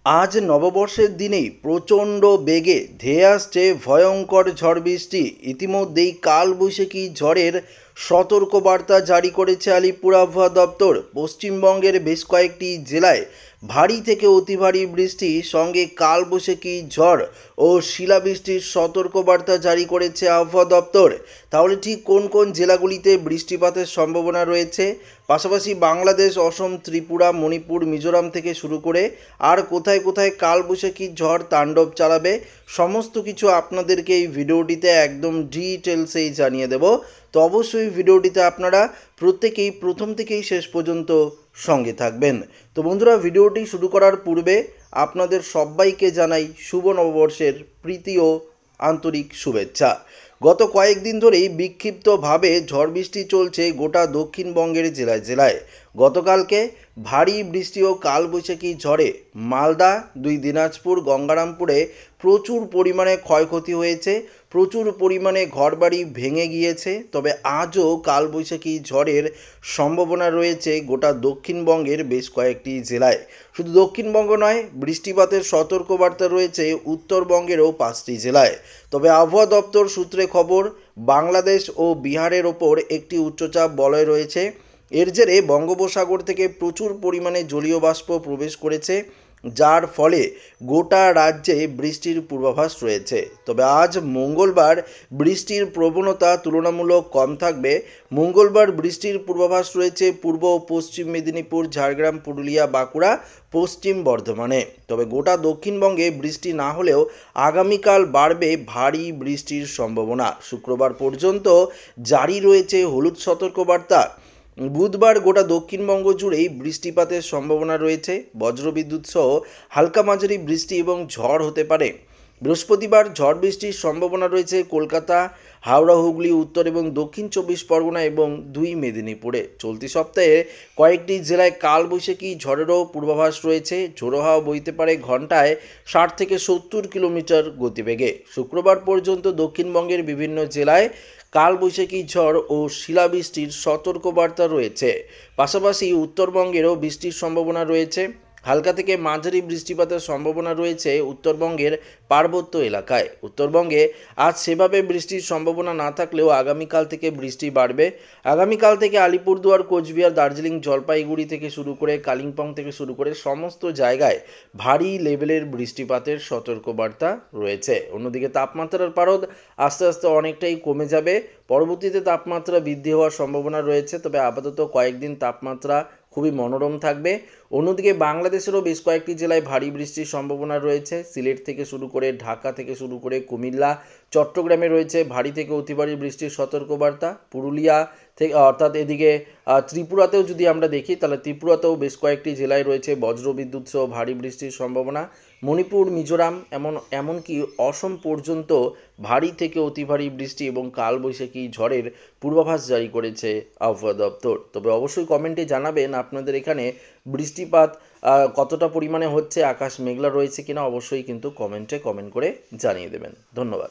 আজ নববর্ষের দিনেই প্রচণ্ড বেগে ধেয়ে আসছে ভয়ঙ্কর ঝড় বৃষ্টি। ইতিমধ্যেই কালবৈশাখী ঝড়ের সতর্কবার্তা জারি করেছে আলিপুর আবহাওয়া দপ্তর। পশ্চিমবঙ্গের বেশ কয়েকটি জেলায় ভারী থেকে অতি ভারী বৃষ্টি সঙ্গে কালবৈশাখী ঝড় ও শিলাবৃষ্টির সতর্কবার্তা জারি করেছে আবহাওয়া দপ্তর। তাহলে ঠিক কোন কোন জেলাগুলিতে বৃষ্টিপাতের সম্ভাবনা রয়েছে, পাশাপাশি বাংলাদেশ, অসম, ত্রিপুরা, মণিপুর, মিজোরাম থেকে শুরু করে আর কোথায় কোথায় কালবৈশাখী ঝড় তাণ্ডব চালাবে, সমস্ত কিছু আপনাদেরকে এই ভিডিওটিতে একদম ডিটেলসেই জানিয়ে দেব। তো অবশ্যই ভিডিওটিতে আপনারা প্রত্যেকেই প্রথম থেকেই শেষ পর্যন্ত সঙ্গে থাকবেন। তো বন্ধুরা, ভিডিওটি শুরু করার পূর্বে আপনাদের সবাইকে জানাই শুভ নববর্ষের প্রীতি ও আন্তরিক শুভেচ্ছা। গত কয়েকদিন ধরেই বিক্ষিপ্তভাবে ঝড় বৃষ্টি চলছে গোটা দক্ষিণবঙ্গের জেলায় জেলায়। গতকালকে ভারী বৃষ্টি ও কালবৈশাখী ঝড়ে মালদা, দিনাজপুর, গঙ্গারামপুরে প্রচুর পরিমাণে ক্ষয়ক্ষতি হয়েছে, প্রচুর পরিমাণে ঘরবাড়ি ভেঙে গিয়েছে। তবে আজও কালবৈশাখী ঝড়ের সম্ভাবনা রয়েছে গোটা দক্ষিণবঙ্গের বেশ কয়েকটি জেলায়। শুধু দক্ষিণবঙ্গ নয়, বৃষ্টিপাতের সতর্কবার্তা রয়েছে উত্তরবঙ্গেরও 5টি জেলায়। তবে আবহাওয়া দপ্তর সূত্রে খবর, বাংলাদেশ ও বিহারের ওপর একটি উচ্চচাপ বলয় রয়েছে। এর জেরে বঙ্গোপসাগর থেকে প্রচুর পরিমাণে জলীয় বাষ্প প্রবেশ করেছে, যার ফলে গোটা রাজ্যে বৃষ্টির পূর্বাভাস রয়েছে। তবে আজ মঙ্গলবার বৃষ্টির প্রবণতা তুলনামূলক কম থাকবে। মঙ্গলবার বৃষ্টির পূর্বাভাস রয়েছে পূর্ব ও পশ্চিম মেদিনীপুর, ঝাড়গ্রাম, পুরুলিয়া, বাঁকুড়া, পশ্চিম বর্ধমানে। তবে গোটা দক্ষিণবঙ্গে বৃষ্টি না হলেও আগামীকাল বাড়বে ভারী বৃষ্টির সম্ভাবনা। শুক্রবার পর্যন্ত জারি রয়েছে হলুদ সতর্কবার্তা। বুধবার গোটা দক্ষিণবঙ্গ জুড়েই বৃষ্টিপাতের সম্ভাবনা রয়েছে। বজ্রবিদ্যুৎ সহ হালকা মাঝারি বৃষ্টি এবং ঝড় হতে পারে। বৃহস্পতিবার ঝড় বৃষ্টির সম্ভাবনা রয়েছে কলকাতা, হাওড়া, হুগলি, উত্তর এবং দক্ষিণ 24 পরগনা এবং 2 মেদিনীপুরে। চলতি সপ্তাহে কয়েকটি জেলায় কালবৈশাখী ঝড়েরও পূর্বাভাস রয়েছে। ঝোড়ো হাওয়া বইতে পারে ঘন্টায় 60 থেকে 70 কিলোমিটার গতিবেগে। শুক্রবার পর্যন্ত দক্ষিণবঙ্গের বিভিন্ন জেলায় কালবৈশাখী ঝড় ও শিলাবৃষ্টির সতর্কবার্তা রয়েছে। পাশাপাশি উত্তরবঙ্গেরও বৃষ্টির সম্ভাবনা রয়েছে। হালকা থেকে মাঝারি বৃষ্টিপাতের সম্ভাবনা রয়েছে উত্তরবঙ্গের পার্বত্য এলাকায়। উত্তরবঙ্গে আজ সেভাবে বৃষ্টির সম্ভাবনা না থাকলেও আগামীকাল থেকে বৃষ্টি বাড়বে। আগামীকাল থেকে আলিপুরদুয়ার, কোচবিহার, দার্জিলিং, জলপাইগুড়ি থেকে শুরু করে কালিম্পং থেকে শুরু করে সমস্ত জায়গায় ভারী লেভেলের বৃষ্টিপাতের সতর্কবার্তা রয়েছে। অন্যদিকে তাপমাত্রার পারদ আস্তে আস্তে অনেকটাই কমে যাবে। পরবর্তীতে তাপমাত্রা বৃদ্ধি হওয়ার সম্ভাবনা রয়েছে, তবে আপাতত কয়েকদিন তাপমাত্রা খুবই মনোরম থাকবে। অন্যদিকে বাংলাদেশেরও বেশ কয়েকটি জেলায় ভারী বৃষ্টির সম্ভাবনা রয়েছে। সিলেট থেকে শুরু করে ঢাকা থেকে শুরু করে কুমিল্লা, চট্টগ্রামে রয়েছে ভারী থেকে অতি ভারী বৃষ্টির সতর্কবার্তা। পুরুলিয়া থেকে অর্থাৎ এদিকে ত্রিপুরাতেও যদি আমরা দেখি, তাহলে ত্রিপুরাতেও বেশ কয়েকটি জেলায় রয়েছে বজ্রবিদ্যুৎ সহ ভারী বৃষ্টির সম্ভাবনা। মণিপুর, মিজোরাম এমনকি অসম পর্যন্ত ভারী থেকে অতি ভারী বৃষ্টি এবং কালবৈশাখী ঝড়ের পূর্বাভাস জারি করেছে আবহাওয়া দপ্তর। তবে অবশ্যই কমেন্টে জানাবেন আপনাদের এখানে বৃষ্টিপাত কতটা পরিমাণে হচ্ছে, আকাশ মেঘলা রয়েছে কিনা, অবশ্যই কিন্তু কমেন্টে কমেন্ট করে জানিয়ে দেবেন। ধন্যবাদ।